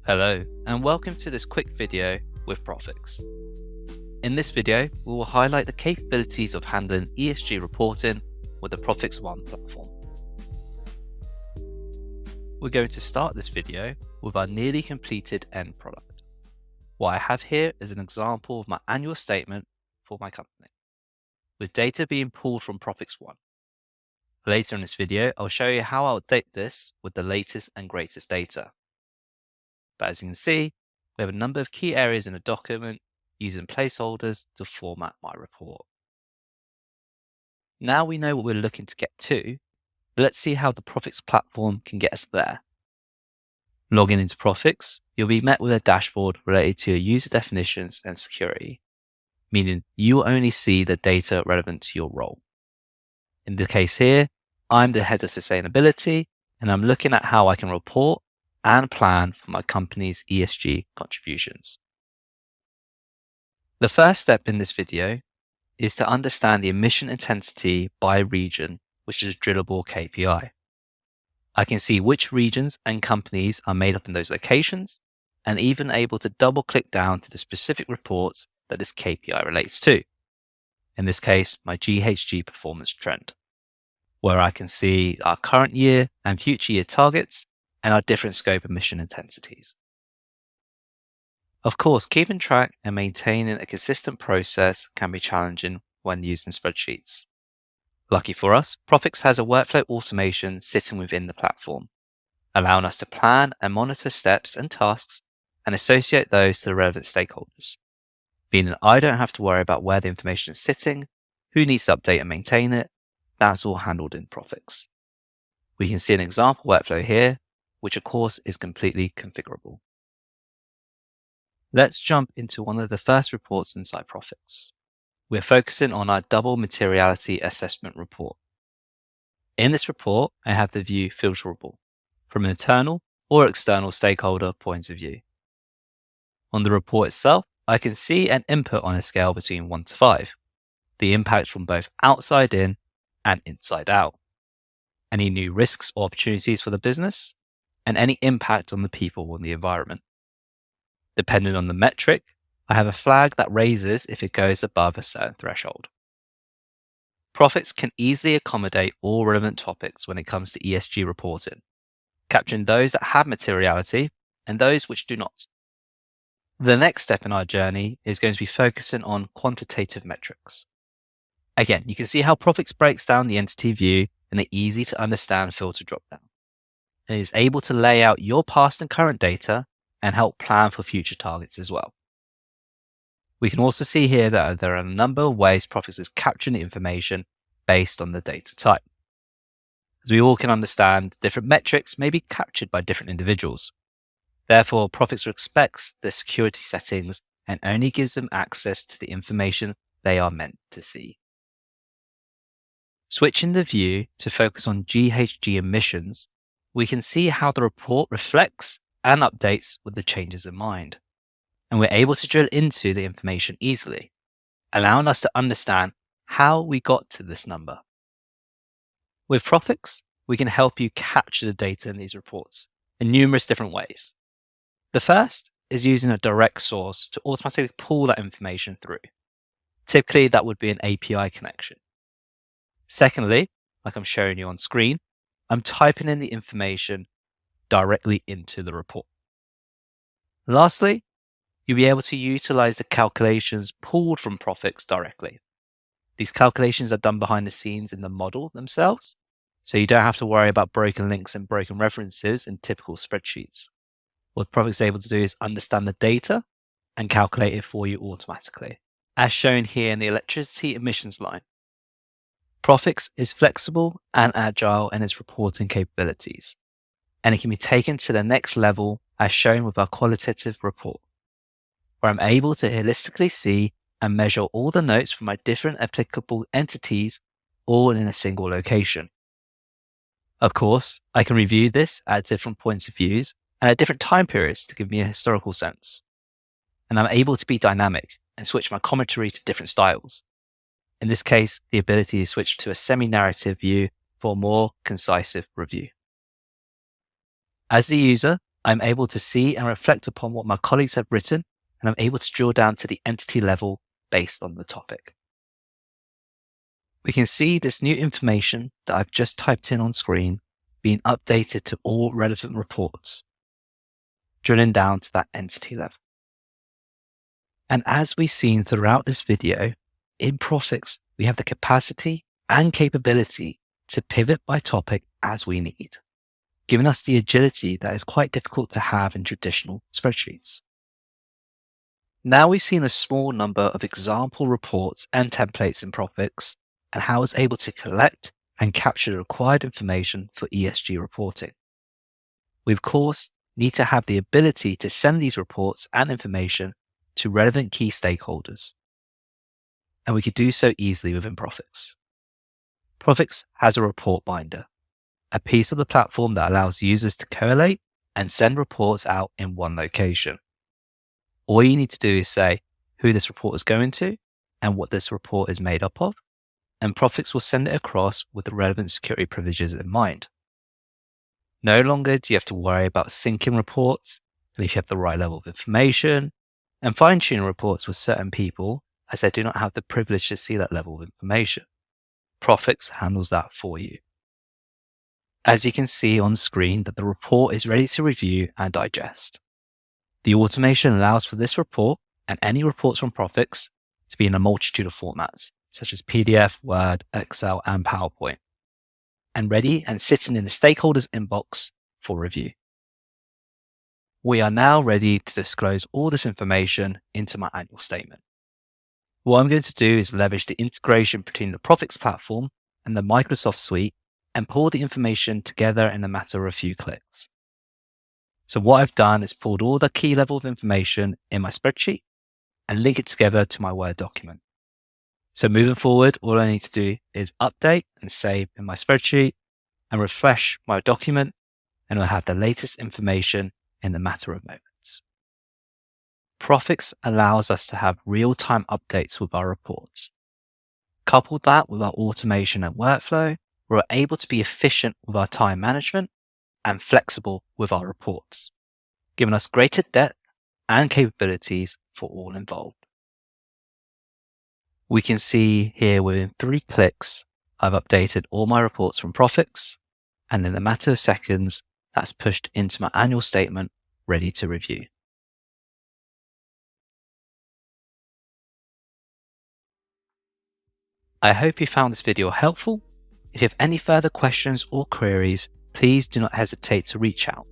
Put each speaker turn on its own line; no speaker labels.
Hello, and welcome to this quick video with Prophix. In this video, we will highlight the capabilities of handling ESG reporting with the Prophix One platform. We're going to start this video with our nearly completed end product. What I have here is an example of my annual statement for my company, with data being pulled from Prophix One. Later in this video, I'll show you how I'll update this with the latest and greatest data. But as you can see, we have a number of key areas in a document using placeholders to format my report. Now we know what we're looking to get to, let's see how the Prophix platform can get us there. Logging into Prophix, you'll be met with a dashboard related to your user definitions and security, meaning you will only see the data relevant to your role. In the case here, I'm the head of sustainability, and I'm looking at how I can report and plan for my company's ESG contributions. The first step in this video is to understand the emission intensity by region, which is a drillable KPI. I can see which regions and companies are made up in those locations, and even able to double click down to the specific reports that this KPI relates to. In this case, my GHG performance trend, where I can see our current year and future year targets and our different scope emission intensities. Of course, keeping track and maintaining a consistent process can be challenging when using spreadsheets. Lucky for us, Prophix has a workflow automation sitting within the platform, allowing us to plan and monitor steps and tasks and associate those to the relevant stakeholders, meaning I don't have to worry about where the information is sitting, who needs to update and maintain it. That's all handled in Prophix. We can see an example workflow here, which of course is completely configurable. Let's jump into one of the first reports inside Prophix. We're focusing on our double materiality assessment report. In this report, I have the view filterable from an internal or external stakeholder point of view. On the report itself, I can see an input on a scale between 1 to 5, the impact from both outside in and inside out, any new risks or opportunities for the business, and any impact on the people and the environment. Depending on the metric, I have a flag that raises if it goes above a certain threshold. Prophix can easily accommodate all relevant topics when it comes to ESG reporting, capturing those that have materiality and those which do not. The next step in our journey is going to be focusing on quantitative metrics. Again, you can see how Prophix breaks down the entity view in an easy to understand filter dropdown. It is able to lay out your past and current data and help plan for future targets as well. We can also see here that there are a number of ways Prophix is capturing the information based on the data type. As we all can understand, different metrics may be captured by different individuals. Therefore, Prophix respects the security settings and only gives them access to the information they are meant to see. Switching the view to focus on GHG emissions, we can see how the report reflects and updates with the changes in mind. And we're able to drill into the information easily, allowing us to understand how we got to this number. With Prophix, we can help you capture the data in these reports in numerous different ways. The first is using a direct source to automatically pull that information through. Typically, that would be an API connection. Secondly, like I'm showing you on screen, I'm typing in the information directly into the report. Lastly, you'll be able to utilize the calculations pulled from Prophix directly. These calculations are done behind the scenes in the model themselves, so you don't have to worry about broken links and broken references in typical spreadsheets. What Prophix is able to do is understand the data and calculate it for you automatically, as shown here in the electricity emissions line. Prophix is flexible and agile in its reporting capabilities, and it can be taken to the next level as shown with our qualitative report, where I'm able to holistically see and measure all the notes from my different applicable entities all in a single location. Of course, I can review this at different points of views and at different time periods to give me a historical sense. And I'm able to be dynamic and switch my commentary to different styles. In this case, the ability to switch to a semi-narrative view for a more concise review. As the user, I'm able to see and reflect upon what my colleagues have written, and I'm able to drill down to the entity level based on the topic. We can see this new information that I've just typed in on screen being updated to all relevant reports, drilling down to that entity level. And as we've seen throughout this video, in Prophix, we have the capacity and capability to pivot by topic as we need, giving us the agility that is quite difficult to have in traditional spreadsheets. Now we've seen a small number of example reports and templates in Prophix and how it's able to collect and capture the required information for ESG reporting. We, of course, need to have the ability to send these reports and information to relevant key stakeholders. And we could do so easily within Prophix. Prophix has a report binder, a piece of the platform that allows users to collate and send reports out in one location. All you need to do is say who this report is going to and what this report is made up of, and Prophix will send it across with the relevant security provisions in mind. No longer do you have to worry about syncing reports, and if you have the right level of information, and fine-tuning reports with certain people, as they do not have the privilege to see that level of information. Prophix handles that for you. As you can see on screen that the report is ready to review and digest. The automation allows for this report and any reports from Prophix to be in a multitude of formats, such as PDF, Word, Excel, and PowerPoint, and ready and sitting in the stakeholders inbox for review. We are now ready to disclose all this information into my annual statement. What I'm going to do is leverage the integration between the Prophix platform and the Microsoft suite and pull the information together in a matter of a few clicks. So what I've done is pulled all the key level of information in my spreadsheet and link it together to my Word document. So moving forward, all I need to do is update and save in my spreadsheet and refresh my document, and I'll have the latest information in a matter of moments. Prophix allows us to have real-time updates with our reports. Coupled that with our automation and workflow, we're able to be efficient with our time management and flexible with our reports, giving us greater depth and capabilities for all involved. We can see here within 3 clicks, I've updated all my reports from Prophix, and in a matter of seconds, that's pushed into my annual statement, ready to review. I hope you found this video helpful. If you have any further questions or queries, please do not hesitate to reach out.